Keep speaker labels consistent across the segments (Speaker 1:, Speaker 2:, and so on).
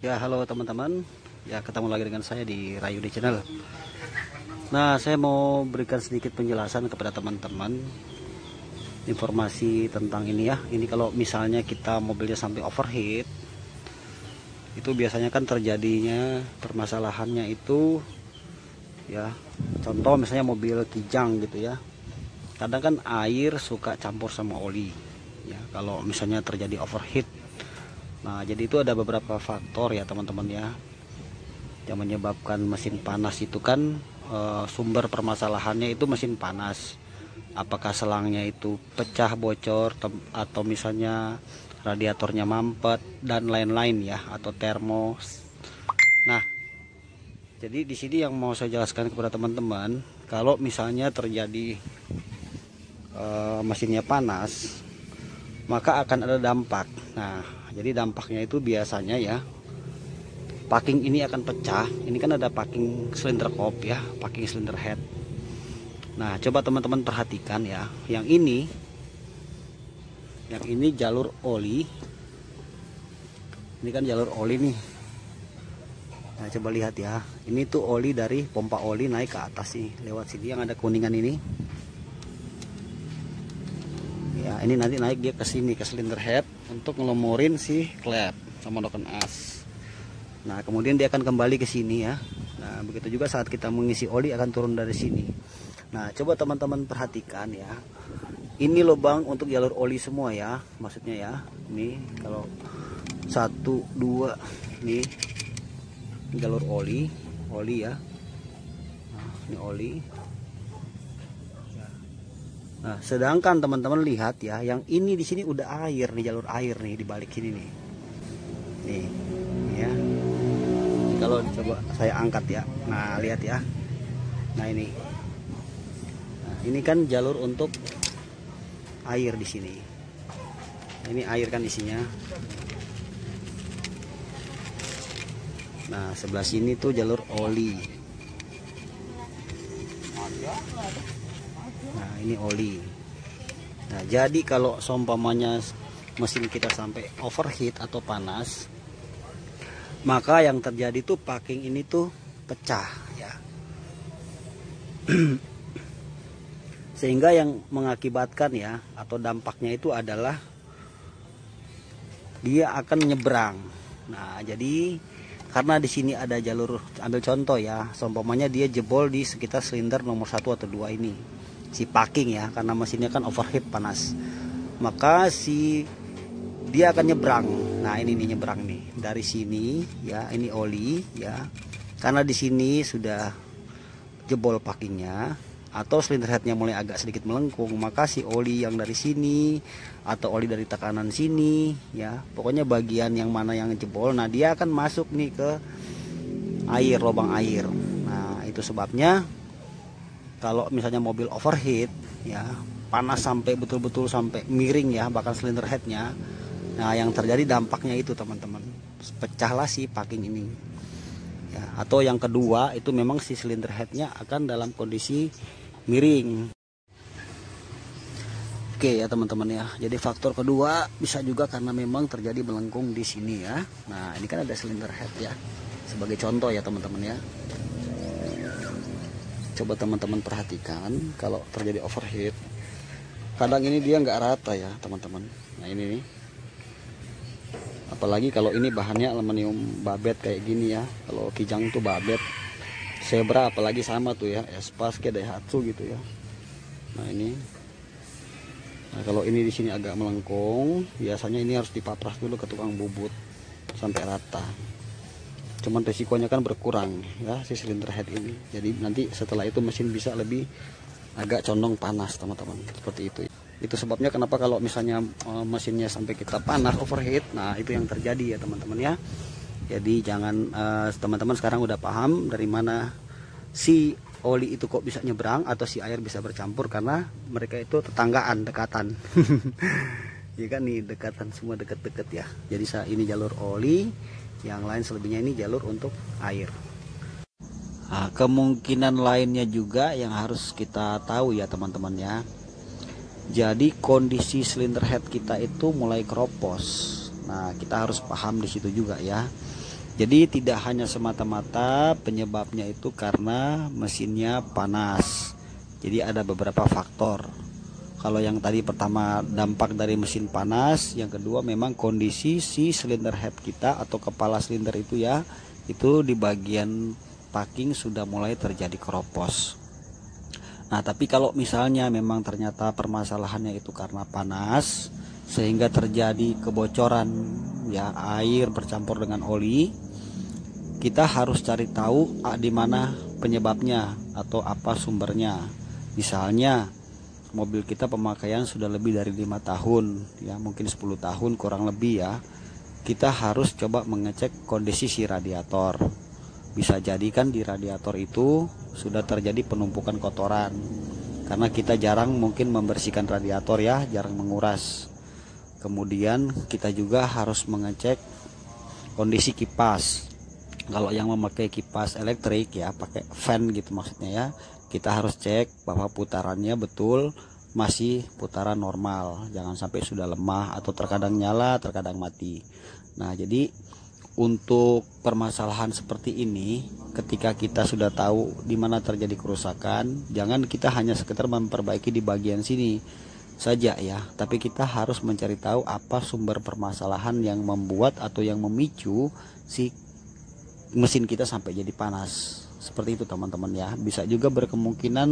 Speaker 1: Ya, halo teman-teman. Ya, ketemu lagi dengan saya di Rayudi Channel. Nah, saya mau berikan sedikit penjelasan kepada teman-teman informasi tentang ini ya. Ini kalau misalnya kita mobilnya sampai overheat, itu biasanya kan terjadinya permasalahannya itu ya. Contoh misalnya mobil Kijang gitu ya. Kadang kan air suka campur sama oli. Ya, kalau misalnya terjadi overheat. Nah, jadi itu ada beberapa faktor ya teman-teman ya, yang menyebabkan mesin panas itu kan sumber permasalahannya itu mesin panas. Apakah selangnya itu pecah, bocor, atau misalnya radiatornya mampet dan lain-lain ya, atau termos. Nah, jadi di sini yang mau saya jelaskan kepada teman-teman, kalau misalnya terjadi mesinnya panas, maka akan ada dampak. Nah, jadi dampaknya itu biasanya ya, packing ini akan pecah. Ini kan ada packing silinder kop ya, packing silinder head. Nah, coba teman-teman perhatikan ya, yang ini jalur oli. Ini kan jalur oli nih. Nah, coba lihat ya, ini tuh oli dari pompa oli naik ke atas nih, lewat sini yang ada kuningan ini. Ya, ini nanti naik dia ke sini, ke silinder head untuk ngelomorin si klep sama noken as. Nah, kemudian dia akan kembali ke sini ya. Nah, begitu juga saat kita mengisi oli akan turun dari sini. Nah, coba teman-teman perhatikan ya. Ini lubang untuk jalur oli semua ya, maksudnya ya. Ini kalau 1, 2 nih jalur oli ya. Nah, ini oli. Nah, sedangkan teman-teman lihat ya, yang ini di sini udah air nih, jalur air nih di balik sini nih. Nih, ya. Kalau coba saya angkat ya. Nah, lihat ya. Nah, ini. Nah, ini kan jalur untuk air di sini. Ini air kan isinya. Nah, sebelah sini tuh jalur oli. Nah, ini oli. Nah, jadi kalau seumpamanya mesin kita sampai overheat atau panas, maka yang terjadi tuh packing ini tuh pecah ya. Sehingga yang mengakibatkan ya, atau dampaknya itu adalah dia akan nyebrang. Nah, jadi karena di sini ada jalur, ambil contoh ya, seumpamanya dia jebol di sekitar silinder nomor 1 atau 2 ini. Si packing ya, karena mesinnya kan overheat panas, maka dia akan nyebrang. Nah, ini nih nyebrang nih dari sini ya, ini oli ya, karena di sini sudah jebol packingnya atau silinder headnya mulai agak sedikit melengkung, maka si oli yang dari sini atau oli dari tekanan sini ya, pokoknya bagian yang mana yang jebol, nah dia akan masuk nih ke air, lubang air. Nah, itu sebabnya kalau misalnya mobil overheat ya, panas sampai betul-betul sampai miring ya, bahkan silinder headnya. Nah, yang terjadi dampaknya itu teman-teman, pecahlah si packing ini ya. Atau yang kedua itu memang si silinder headnya akan dalam kondisi miring. Oke ya teman-teman ya, jadi faktor kedua bisa juga karena memang terjadi melengkung di sini ya. Nah, ini kan ada silinder head ya, sebagai contoh ya teman-teman ya. Coba teman-teman perhatikan, kalau terjadi overheat, kadang ini dia nggak rata ya teman-teman. Nah, ini nih, apalagi kalau ini bahannya aluminium babet kayak gini ya. Kalau Kijang tuh babet, Zebra apalagi sama tuh ya, Espas kayak Daihatsu gitu ya. Nah, ini, nah kalau ini di sini agak melengkung, biasanya ini harus dipapras dulu ke tukang bubut sampai rata. Cuman resikonya kan berkurang ya si silinder head ini. Jadi nanti setelah itu mesin bisa lebih agak condong panas teman-teman, seperti itu. Itu sebabnya kenapa kalau misalnya mesinnya sampai kita panas overheat, nah itu yang terjadi ya teman-teman ya. Jadi jangan, teman-teman sekarang udah paham dari mana si oli itu kok bisa nyebrang atau si air bisa bercampur, karena mereka itu tetanggaan, dekatan. Ya kan nih, dekatan, semua deket-deket ya. Jadi ini jalur oli, yang lain selebihnya ini jalur untuk air. Nah, kemungkinan lainnya juga yang harus kita tahu ya teman-teman ya. Jadi kondisi silinder head kita itu mulai keropos. Nah, kita harus paham di situ juga ya. Jadi tidak hanya semata-mata penyebabnya itu karena mesinnya panas. Jadi ada beberapa faktor. Kalau yang tadi pertama dampak dari mesin panas, yang kedua memang kondisi si silinder head kita atau kepala silinder itu ya, itu di bagian packing sudah mulai terjadi keropos. Nah, tapi kalau misalnya memang ternyata permasalahannya itu karena panas sehingga terjadi kebocoran ya, air bercampur dengan oli, kita harus cari tahu di mana penyebabnya atau apa sumbernya. Misalnya mobil kita pemakaian sudah lebih dari 5 tahun ya, mungkin 10 tahun kurang lebih ya. Kita harus coba mengecek kondisi si radiator. Bisa jadi kan di radiator itu sudah terjadi penumpukan kotoran karena kita jarang mungkin membersihkan radiator ya, jarang menguras. Kemudian kita juga harus mengecek kondisi kipas. Kalau yang memakai kipas elektrik ya, pakai fan gitu maksudnya ya, kita harus cek bahwa putarannya betul masih putaran normal, jangan sampai sudah lemah atau terkadang nyala terkadang mati. Nah, jadi untuk permasalahan seperti ini, ketika kita sudah tahu di mana terjadi kerusakan, jangan kita hanya sekedar memperbaiki di bagian sini saja ya, tapi kita harus mencari tahu apa sumber permasalahan yang membuat atau yang memicu si mesin kita sampai jadi panas. Seperti itu teman-teman ya. Bisa juga berkemungkinan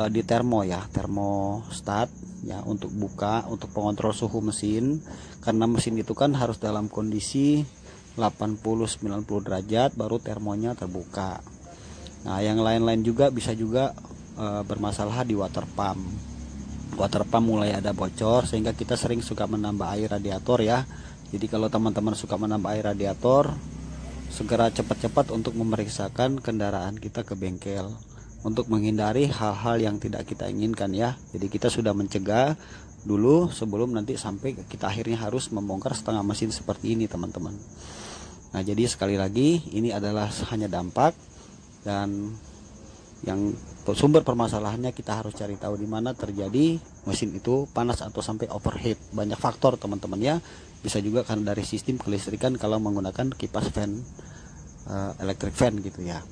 Speaker 1: di termo ya, termostat ya, untuk buka, untuk pengontrol suhu mesin, karena mesin itu kan harus dalam kondisi 80-90 derajat baru termonya terbuka. Nah, yang lain-lain juga bisa juga bermasalah di water pump. Water pump mulai ada bocor sehingga kita sering suka menambah air radiator ya. Jadi kalau teman-teman suka menambah air radiator, segera cepat-cepat untuk memeriksakan kendaraan kita ke bengkel untuk menghindari hal-hal yang tidak kita inginkan ya. Jadi kita sudah mencegah dulu sebelum nanti sampai kita akhirnya harus membongkar setengah mesin seperti ini teman-teman. Nah, jadi sekali lagi ini adalah hanya dampak, dan yang sumber permasalahannya kita harus cari tahu di mana terjadi mesin itu panas atau sampai overheat. Banyak faktor teman-teman ya. Bisa juga karena dari sistem kelistrikan kalau menggunakan kipas fan, electric fan gitu ya.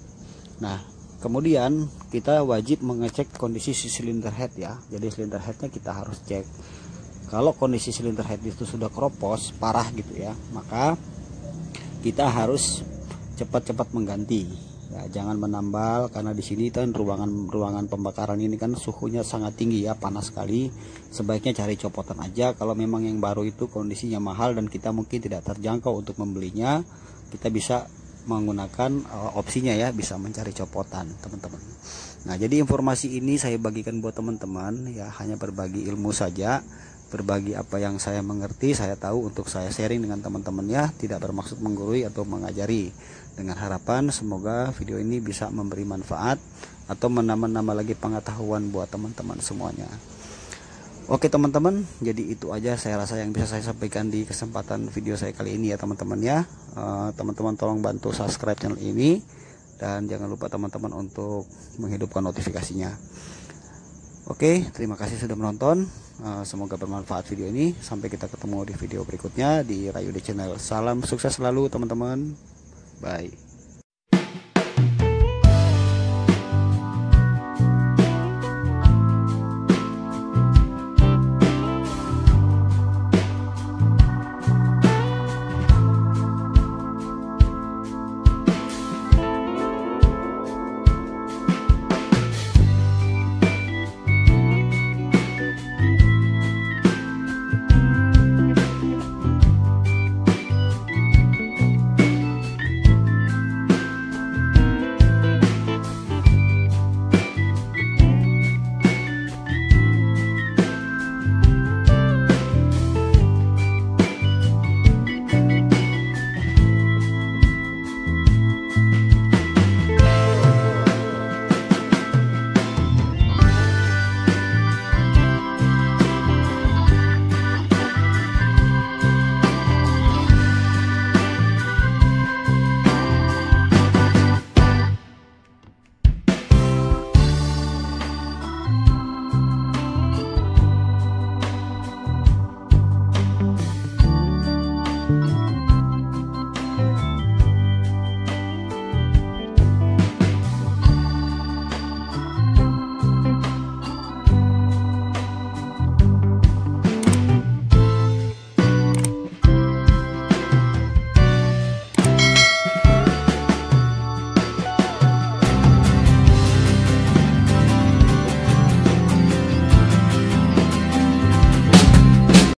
Speaker 1: Nah, kemudian kita wajib mengecek kondisi si silinder head ya. Jadi silinder headnya kita harus cek. Kalau kondisi silinder head itu sudah keropos parah gitu ya, maka kita harus cepat-cepat mengganti ya, jangan menambal, karena di sini kan ruangan pembakaran ini kan suhunya sangat tinggi ya, panas sekali. Sebaiknya cari copotan aja. Kalau memang yang baru itu kondisinya mahal dan kita mungkin tidak terjangkau untuk membelinya, kita bisa menggunakan opsinya ya, bisa mencari copotan teman-teman. Nah, jadi informasi ini saya bagikan buat teman-teman ya, hanya berbagi ilmu saja, berbagi apa yang saya mengerti, saya tahu untuk saya sharing dengan teman-teman ya, tidak bermaksud menggurui atau mengajari. Dengan harapan semoga video ini bisa memberi manfaat atau menambah-nambah lagi pengetahuan buat teman-teman semuanya. Oke teman-teman, jadi itu aja saya rasa yang bisa saya sampaikan di kesempatan video saya kali ini ya teman-teman ya. Teman-teman tolong bantu subscribe channel ini, dan jangan lupa teman-teman untuk menghidupkan notifikasinya. Oke, terima kasih sudah menonton. Semoga bermanfaat video ini. Sampai kita ketemu di video berikutnya di Rayudi Channel. Salam sukses selalu teman-teman. Bye.